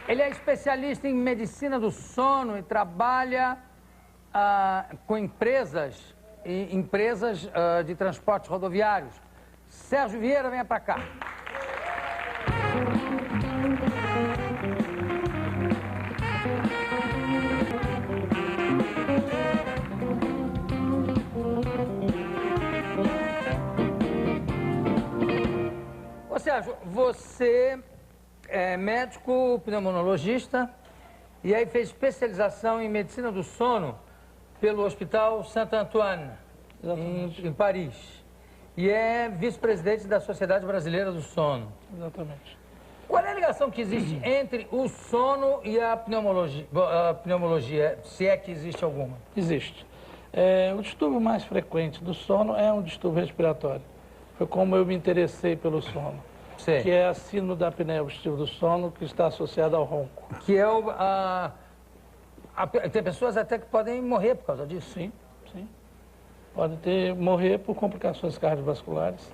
Ele é especialista em medicina do sono e trabalha com empresas de transportes rodoviários. Sérgio Vieira, venha para cá. Ô Sérgio, você é médico pneumologista e aí fez especialização em medicina do sono pelo Hospital Saint-Antoine, em Paris. E é vice-presidente da Sociedade Brasileira do Sono. Exatamente. Qual é a ligação que existe entre o sono e a pneumologia, se é que existe alguma? Existe. O distúrbio mais frequente do sono é um distúrbio respiratório. Foi como eu me interessei pelo sono. Sim. Que é a síndrome da apneia obstrutiva do sono, que está associada ao ronco. Que é tem pessoas até que podem morrer por causa disso. Sim, sim. Pode morrer por complicações cardiovasculares.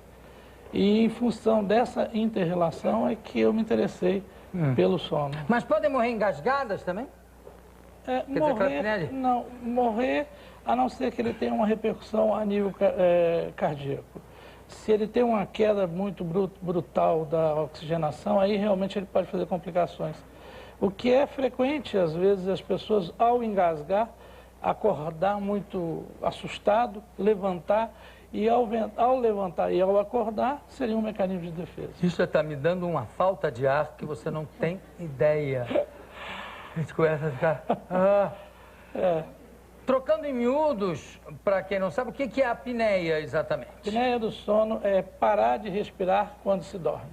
E em função dessa inter-relação é que eu me interessei pelo sono. Mas podem morrer engasgadas também? Morrer, a não ser que ele tenha uma repercussão a nível cardíaco. Se ele tem uma queda muito brutal da oxigenação, aí realmente ele pode fazer complicações. O que é frequente, às vezes, as pessoas, ao engasgar, acordar muito assustado, levantar, e ao levantar e ao acordar, seria um mecanismo de defesa. Isso está me dando uma falta de ar que você não tem ideia. A gente começa a ficar... Trocando em miúdos, para quem não sabe, o que é a apneia exatamente? A apneia do sono é parar de respirar quando se dorme.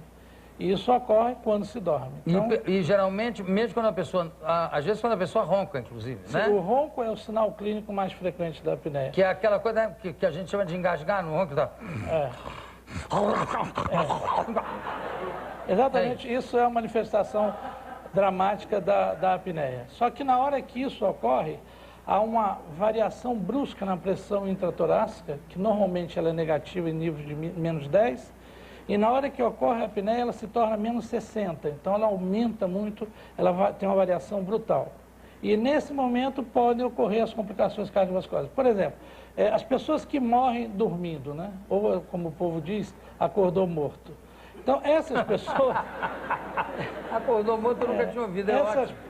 E isso ocorre quando se dorme. Então, e geralmente, mesmo quando a pessoa, às vezes quando a pessoa ronca, inclusive, né? O ronco é o sinal clínico mais frequente da apneia. Que é aquela coisa que a gente chama de engasgar no ronco. Tá? Exatamente, isso é uma manifestação dramática da apneia. Só que na hora que isso ocorre, há uma variação brusca na pressão intratorácica, que normalmente ela é negativa em nível de menos 10, e na hora que ocorre a apneia, ela se torna menos 60. Então, ela aumenta muito, ela tem uma variação brutal. E nesse momento podem ocorrer as complicações cardiovasculares. Por exemplo, as pessoas que morrem dormindo, né? Ou, como o povo diz, acordou morto. Então, essas pessoas... Acordou morto, eu nunca tinha ouvido.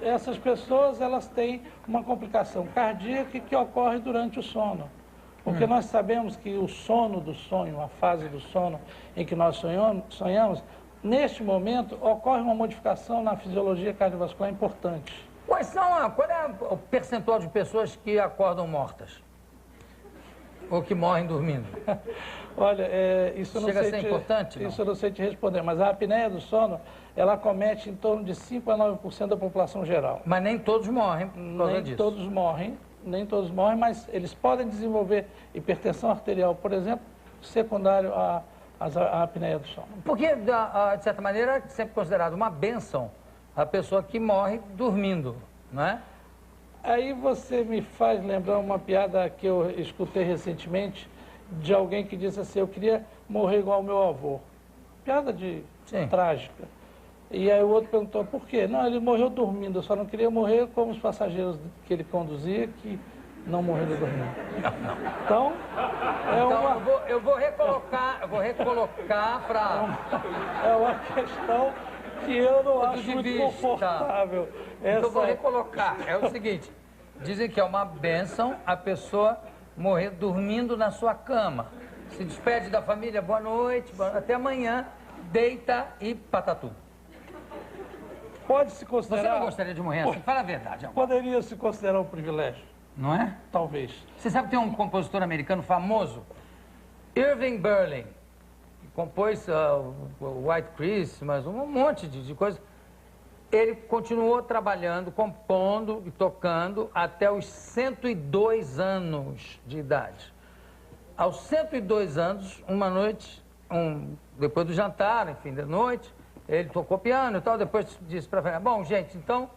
Essas pessoas, elas têm uma complicação cardíaca que ocorre durante o sono. Porque nós sabemos que o sono do sonho, a fase do sono em que nós sonhamos, neste momento ocorre uma modificação na fisiologia cardiovascular importante. Qual é o percentual de pessoas que acordam mortas? Ou que morrem dormindo? Olha, isso eu não Chega sei a ser importante, não? Isso eu não sei te responder, mas a apneia do sono, ela acomete em torno de 5 a 9% da população geral. Mas nem todos morrem por causa disso. Nem todos morrem, mas eles podem desenvolver hipertensão arterial, por exemplo, secundário à apneia do sono. Porque, de certa maneira, é sempre considerado uma bênção a pessoa que morre dormindo, não é? Aí você me faz lembrar uma piada que eu escutei recentemente de alguém que disse assim: eu queria morrer igual ao meu avô. Piada trágica. E aí o outro perguntou, por quê? Não, ele morreu dormindo, eu só não queria morrer como os passageiros que ele conduzia, que não morreram dormindo. Então, eu vou recolocar para... É uma questão que eu não acho muito confortável. Então eu vou recolocar. É o seguinte, dizem que é uma bênção a pessoa morrer dormindo na sua cama. Se despede da família, boa noite, até amanhã, deita e patatu. Pode se considerar... Você não gostaria de morrer assim? Fala a verdade. Poderia se considerar um privilégio. Não é? Talvez. Você sabe que tem um compositor americano famoso, Irving Berlin, que compôs o White Christmas, um monte de coisas. Ele continuou trabalhando, compondo e tocando até os 102 anos de idade. Aos 102 anos, uma noite, depois do jantar, enfim, da noite, ele tocou piano e tal, depois disse para a família, bom, gente, então,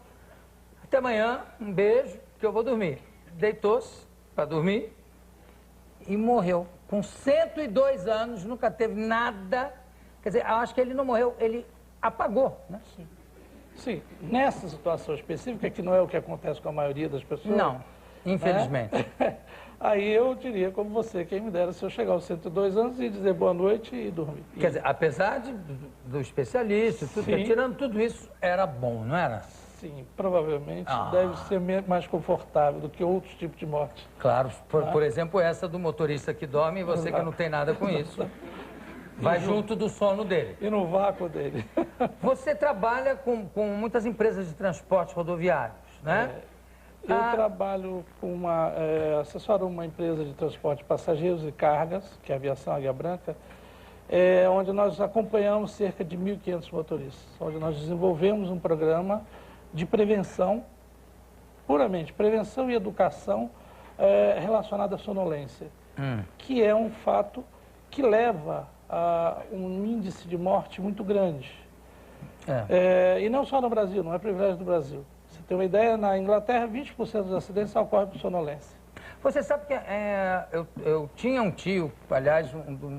até amanhã, um beijo, que eu vou dormir. Deitou-se para dormir e morreu. Com 102 anos, nunca teve nada, quer dizer, eu acho que ele não morreu, ele apagou, né? Sim. Sim, nessa situação específica, que não é o que acontece com a maioria das pessoas. Não, infelizmente. Né? Aí eu diria, como você, quem me dera se eu chegar aos 102 anos e dizer boa noite e dormir. Quer dizer, apesar do especialista, tudo, tirando tudo isso, era bom, não era? Sim, provavelmente deve ser mais confortável do que outros tipos de morte. Claro, por exemplo, essa do motorista que dorme e você que não tem nada com isso. Vai junto do sono dele. E no vácuo dele. Você trabalha com muitas empresas de transporte rodoviários, né? Eu trabalho com assessoro uma empresa de transporte de passageiros e cargas, que é a Aviação Águia Branca, onde nós acompanhamos cerca de 1.500 motoristas, onde nós desenvolvemos um programa de prevenção, puramente prevenção e educação relacionada à sonolência, que é um fato que leva a um índice de morte muito grande. E não só no Brasil, não é privilégio do Brasil. Você tem uma ideia, na Inglaterra, 20% dos acidentes ocorrem por sonolência. Você sabe que eu tinha um tio, aliás,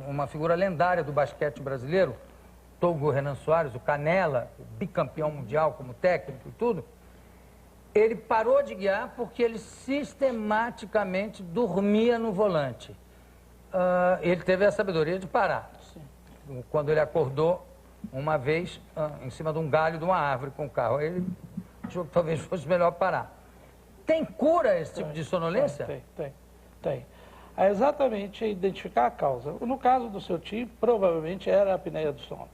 uma figura lendária do basquete brasileiro, Togo Renan Soares, o Canela, bicampeão mundial como técnico e tudo. Ele parou de guiar porque ele sistematicamente dormia no volante. Ele teve a sabedoria de parar. Sim. Quando ele acordou uma vez em cima de um galho de uma árvore com o carro, ele achou que talvez fosse melhor parar. Tem cura esse tipo de sonolência? Tem. É exatamente identificar a causa. No caso do seu tio, provavelmente era a apneia do sono.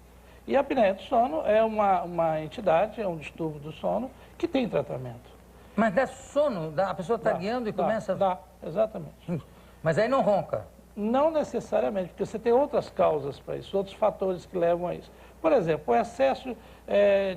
E a apneia do sono é uma entidade, é um distúrbio do sono que tem tratamento. Mas dá sono? A pessoa está guiando e começa... Dá, exatamente. Mas aí não ronca? Não necessariamente, porque você tem outras causas para isso, outros fatores que levam a isso. Por exemplo, o excesso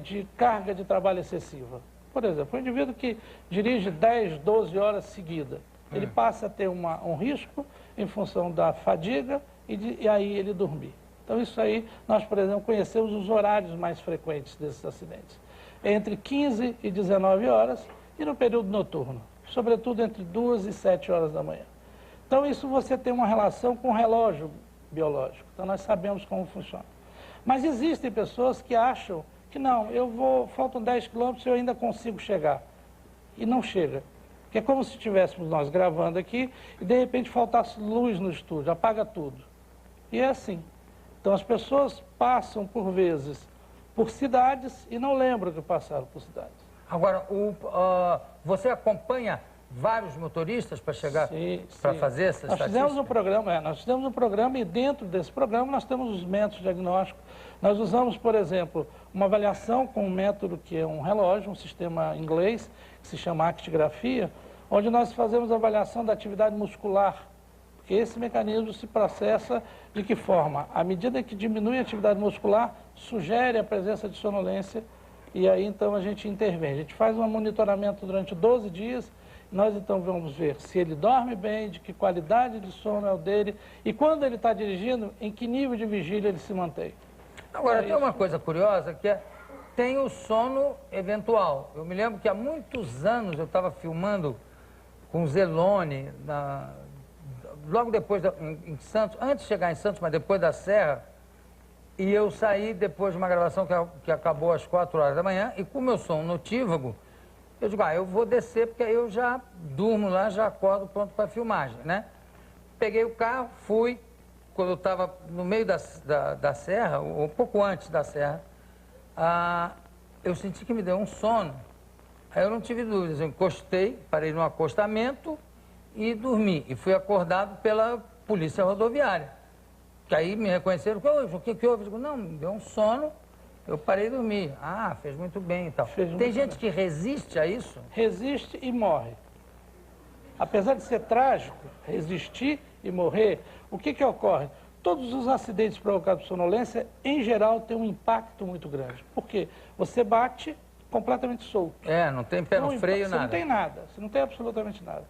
de carga de trabalho excessiva. Por exemplo, um indivíduo que dirige 10, 12 horas seguidas, ele passa a ter um risco em função da fadiga e aí ele dormir. Então, isso aí, nós, por exemplo, conhecemos os horários mais frequentes desses acidentes. Entre 15 e 19 horas e no período noturno, sobretudo entre 2 e 7 horas da manhã. Então, isso você tem uma relação com o relógio biológico. Então, nós sabemos como funciona. Mas existem pessoas que acham que não, faltam 10 quilômetros e eu ainda consigo chegar. E não chega. Porque é como se estivéssemos nós gravando aqui e de repente faltasse luz no estúdio, apaga tudo. E é assim. Então as pessoas passam por vezes por cidades e não lembram que passaram por cidades. Agora, você acompanha vários motoristas para chegar, para fazer essa estatística? Nós fizemos um programa e dentro desse programa nós temos os métodos diagnósticos. Nós usamos, por exemplo, uma avaliação com um método que é um relógio, um sistema inglês, que se chama actigrafia, onde nós fazemos a avaliação da atividade muscular. Porque esse mecanismo se processa de que forma? À medida que diminui a atividade muscular, sugere a presença de sonolência e aí então a gente intervém. A gente faz um monitoramento durante 12 dias, nós então vamos ver se ele dorme bem, de que qualidade de sono é o dele e quando ele está dirigindo, em que nível de vigília ele se mantém. Agora, tem uma coisa curiosa que tem o sono eventual. Eu me lembro que há muitos anos eu estava filmando com Zelone, logo depois, em Santos, antes de chegar em Santos, mas depois da Serra, e eu saí depois de uma gravação que acabou às 4 horas da manhã, e com o meu sono notívago, eu digo, eu vou descer porque aí eu já durmo lá, já acordo pronto para a filmagem, né? Peguei o carro, fui, quando eu estava no meio da serra, ou um pouco antes da serra, eu senti que me deu um sono. Aí eu não tive dúvidas, eu encostei, parei no acostamento e dormi. E fui acordado pela polícia rodoviária. Que aí me reconheceram, o que houve? Eu digo, não, me deu um sono, eu parei de dormir. Fez muito bem e tal. Tem gente que resiste a isso? Resiste e morre. Apesar de ser trágico, resistir e morrer, o que ocorre? Todos os acidentes provocados por sonolência, em geral, têm um impacto muito grande. Por quê? Você bate completamente solto. Não tem pé no freio, nada. Você não tem nada, você não tem absolutamente nada.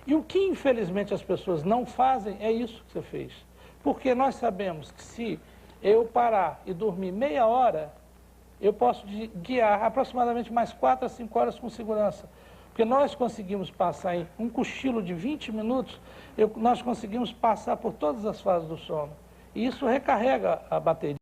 E o que, infelizmente, as pessoas não fazem é isso que você fez. Porque nós sabemos que se eu parar e dormir meia hora, eu posso guiar aproximadamente mais 4 a 5 horas com segurança. Porque nós conseguimos passar em um cochilo de 20 minutos, nós conseguimos passar por todas as fases do sono. E isso recarrega a bateria.